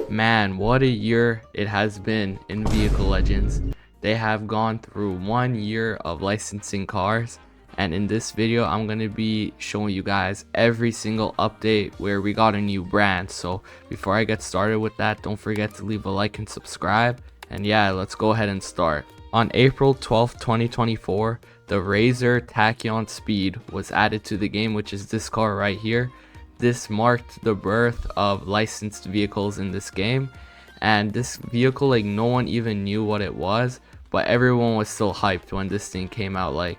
Man, what a year it has been in Vehicle Legends. They have gone through 1 year of licensing cars, and in this video I'm going to be showing you guys every single update where we got a new brand. So before I get started with that, don't forget to leave a like and subscribe, and yeah, let's go ahead and start. On April 12th, 2024, the Razor Tachyon Speed was added to the game, which is this car right here. This marked the birth of licensed vehicles in this game, and this vehicle, like, no one even knew what it was, but everyone was still hyped when this thing came out.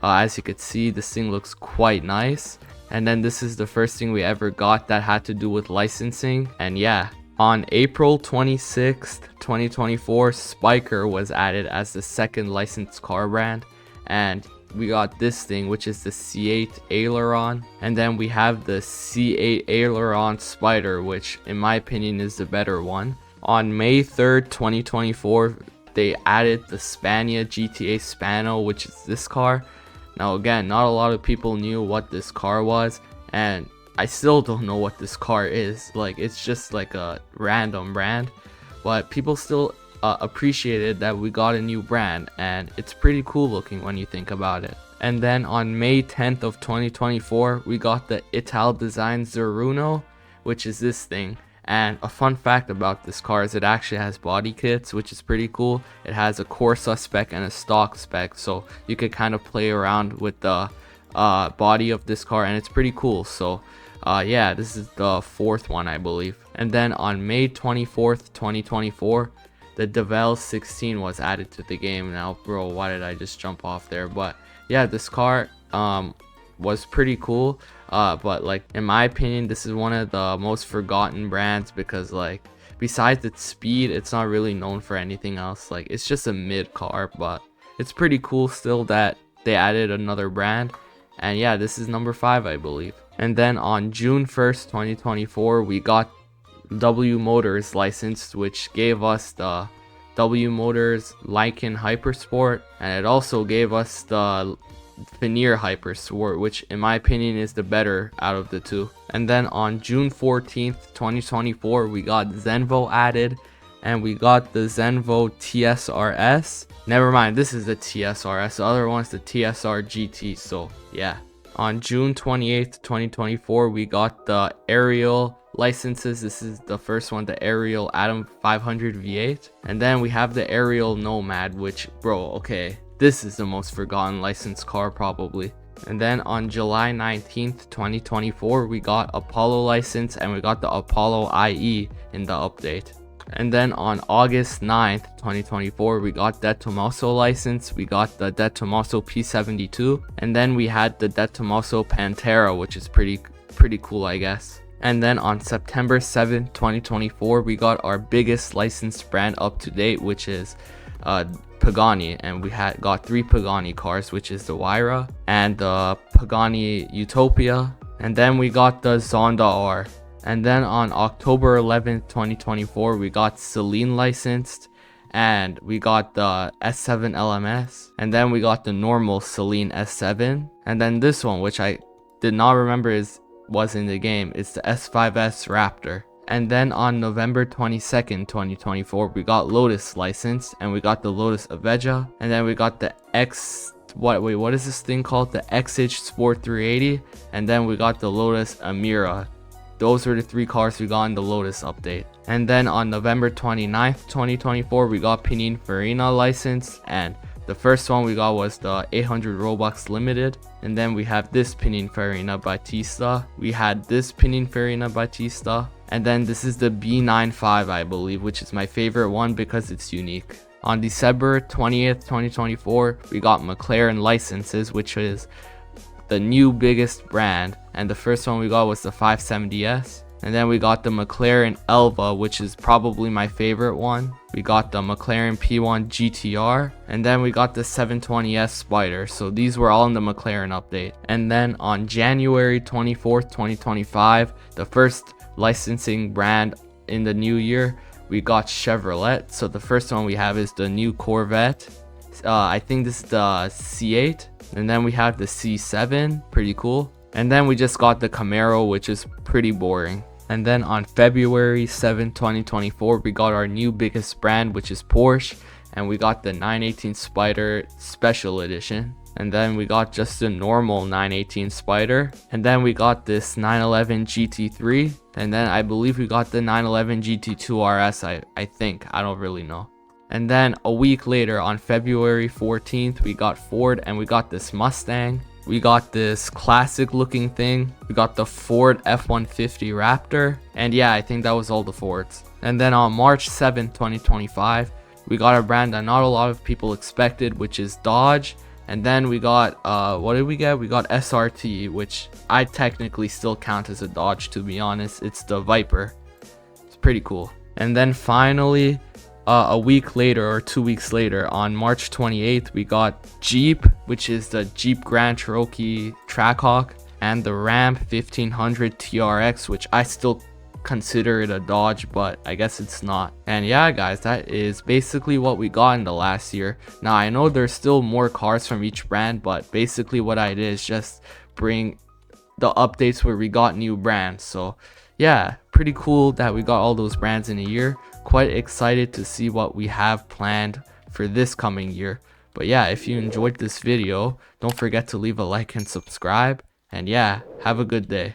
As you could see, this thing looks quite nice, and then this is the first thing we ever got that had to do with licensing. And yeah, on April 26th, 2024, Spiker was added as the second licensed car brand, and we got this thing, which is the C8 aileron, and then we have the C8 aileron spider, which in my opinion is the better one. On May 3rd, 2024, they added the Spania GTA Spano, which is this car. Now again, not a lot of people knew what this car was, and I still don't know what this car is. Like, it's just like a random brand, but people still appreciated that we got a new brand, and it's pretty cool looking when you think about it. And then on May 10th of 2024, we got the Ital Design Zeruno, which is this thing. And a fun fact about this car is it actually has body kits, which is pretty cool. It has a Corsa spec and a stock spec, so you could kind of play around with the body of this car, and it's pretty cool. So yeah, this is the fourth one, I believe. And then on May 24th, 2024, the Devel 16 was added to the game. Now, bro, why did I just jump off there? But yeah, this car was pretty cool, but like, in my opinion, this is one of the most forgotten brands because, like, besides its speed, it's not really known for anything else. Like, it's just a mid car, but it's pretty cool still that they added another brand. And yeah, this is number 5, I believe. And then on June 1st, 2024, we got W Motors licensed, which gave us the W Motors Lycan Hypersport, and it also gave us the Veneer Hypersport, which in my opinion is the better out of the two. And then on June 14th, 2024, we got Zenvo added, and we got the Zenvo TSRS. Never mind, this is the TSRS, the other one's the TSR GT. So yeah, on June 28th, 2024, we got the Ariel licenses. This is the first one, the Ariel Atom 500 V8, and then we have the Ariel Nomad, which, bro, okay, this is the most forgotten licensed car probably. And then on July 19th, 2024, we got Apollo license, and we got the Apollo IE in the update. And then on August 9th, 2024, we got Det Tomaso license, we got the Det Tomaso P72, and then we had the Det Tomaso Pantera, which is pretty cool, I guess. And then on September 7th, 2024, we got our biggest licensed brand up to date, which is Pagani, and we got 3 Pagani cars, which is the Huayra and the Pagani Utopia, and then we got the Zonda R. And then on October 11th, 2024, we got Celine licensed, and we got the S7 LMS, and then we got the normal Celine S7, and then this one, which I did not remember was in the game, it's the S5S Raptor. And then on November 22nd, 2024, we got Lotus licensed, and we got the Lotus Aveja, and then we got the what is this thing called? The XH Sport 380, and then we got the Lotus Amira. Those were the 3 cars we got in the Lotus update. And then on November 29th, 2024, we got Pininfarina licensed, and the first one we got was the 800 Robux Limited. And then we have this Pininfarina Battista. We had this Pininfarina Battista. And then this is the B95, I believe, which is my favorite one because it's unique. On December 20th, 2024, we got McLaren licenses, which is the new biggest brand. And the first one we got was the 570S. And then we got the McLaren Elva, which is probably my favorite one. We got the McLaren P1 GTR, and then we got the 720S Spider. So these were all in the McLaren update. And then on January 24th, 2025, the first licensing brand in the new year, we got Chevrolet. So the first one we have is the new Corvette. I think this is the C8, and then we have the C7, pretty cool. And then we just got the Camaro, which is pretty boring. And then on February 7th, 2024, we got our new biggest brand, which is Porsche, and we got the 918 Spider Special Edition. And then we got just a normal 918 Spider, and then we got this 911 GT3, and then I believe we got the 911 GT2 RS. I think, I don't really know. And then a week later, on February 14th, we got Ford, and we got this Mustang. We got this classic looking thing. We got the Ford F-150 Raptor. And yeah, I think that was all the Fords. And then on March 7th, 2025, we got a brand that not a lot of people expected, which is Dodge. And then we got, what did we get? We got SRT, which I technically still count as a Dodge, to be honest. It's the Viper. It's pretty cool. And then finally, a week later or 2 weeks later, on March 28th, we got Jeep, which is the Jeep Grand Cherokee Trackhawk, and the Ram 1500 TRX, which I still consider it a Dodge, but I guess it's not. And yeah guys, that is basically what we got in the last year. Now I know there's still more cars from each brand, but basically what I did is just bring the updates where we got new brands. So yeah, pretty cool that we got all those brands in a year. Quite excited to see what we have planned for this coming year. But yeah, if you enjoyed this video, don't forget to leave a like and subscribe. And yeah, have a good day.